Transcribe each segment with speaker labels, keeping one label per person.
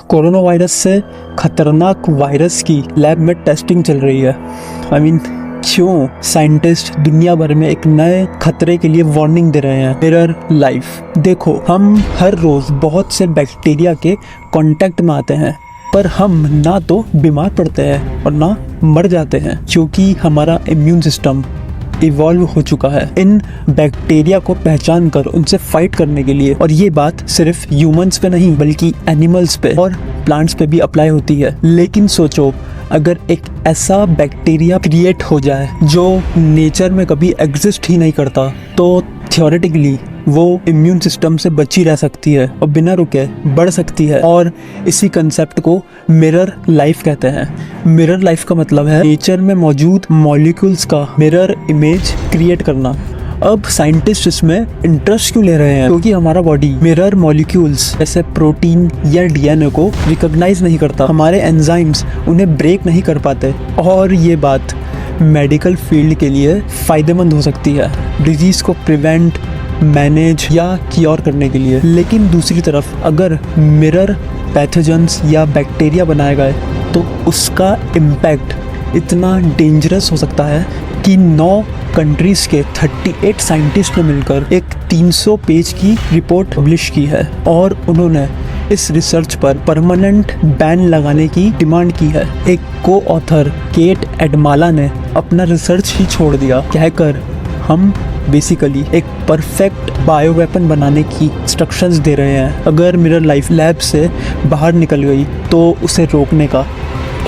Speaker 1: Corona virus से खतरनाक virus की लैब में टेस्टिंग चल रही है। क्यों साइंटिस्ट दुनिया भर में एक नए खतरे के लिए वार्निंग दे रहे हैं। Mirror life. देखो, हम हर रोज बहुत से बैक्टीरिया के कांटेक्ट में आते हैं, पर हम ना तो बीमार पड़ते हैं और ना मर जाते हैं, क्योंकि हमारा इम्यून सिस्टम इवॉल्व हो चुका है इन बैक्टीरिया को पहचान कर उनसे फाइट करने के लिए। और ये बात सिर्फ ह्यूमंस पे नहीं बल्कि एनिमल्स पे और प्लांट्स पे भी अप्लाई होती है। लेकिन सोचो, अगर एक ऐसा बैक्टीरिया क्रिएट हो जाए जो नेचर में कभी एग्जिस्ट ही नहीं करता, तो थियोरेटिकली वो इम्यून सिस्टम से बची रह सकती है और बिना रुके बढ़ सकती है। और इसी कंसेप्ट को मिरर लाइफ कहते हैं। मिरर लाइफ का मतलब है नेचर में मौजूद मॉलिक्यूल्स का मिरर इमेज क्रिएट करना। अब साइंटिस्ट इसमें इंटरेस्ट क्यों ले रहे हैं? क्योंकि हमारा बॉडी मिरर मॉलिक्यूल्स जैसे प्रोटीन या डीएनए को रिकॉग्नाइज नहीं करता। हमारे एंजाइम्स उन्हें ब्रेक नहीं कर पाते, और ये बात मेडिकल फील्ड के लिए फ़ायदेमंद हो सकती है, डिजीज़ को प्रिवेंट, मैनेज या क्योर करने के लिए। लेकिन दूसरी तरफ अगर मिरर पैथोजेंस या बैक्टीरिया बनाए गए तो उसका इम्पैक्ट इतना डेंजरस हो सकता है कि 9 कंट्रीज़ के 38 साइंटिस्ट ने मिलकर एक 300 पेज की रिपोर्ट पब्लिश की है, और उन्होंने इस रिसर्च पर परमानेंट बैन लगाने की डिमांड की है। एक को ऑथर केट एडमाला ने अपना रिसर्च ही छोड़ दिया, कहकर हम बेसिकली एक परफेक्ट बायोवेपन बनाने की इंस्ट्रक्शंस दे रहे हैं। अगर मिरर लाइफ लैब से बाहर निकल गई तो उसे रोकने का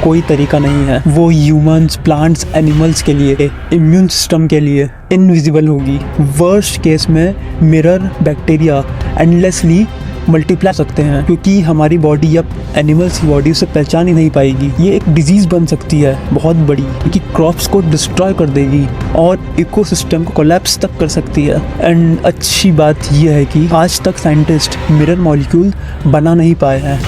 Speaker 1: कोई तरीका नहीं है। वो ह्यूमंस, प्लांट्स, एनिमल्स के लिए, इम्यून सिस्टम के लिए इनविजिबल होगी। वर्स्ट केस में मिरर बैक्टीरिया एंडलेसली मल्टीप्लाई सकते हैं, क्योंकि हमारी बॉडी अब एनिमल्स की बॉडी उसे पहचान ही नहीं पाएगी। ये एक डिजीज़ बन सकती है बहुत बड़ी, क्योंकि क्रॉप्स को डिस्ट्रॉय कर देगी और इकोसिस्टम को कोलैप्स तक कर सकती है। एंड अच्छी बात यह है कि आज तक साइंटिस्ट मिरर मॉलिक्यूल बना नहीं पाए हैं,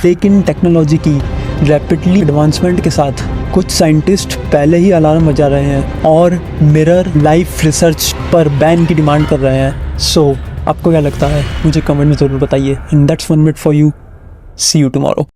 Speaker 1: लेकिन टेक्नोलॉजी की रैपिडली एडवांसमेंट के साथ कुछ साइंटिस्ट पहले ही अलार्म बजा रहे हैं और मिरर लाइफ रिसर्च पर बैन की डिमांड कर रहे हैं। सो आपको क्या लगता है? मुझे कमेंट में ज़रूर बताइए। And that's 1 minute for you. See you tomorrow.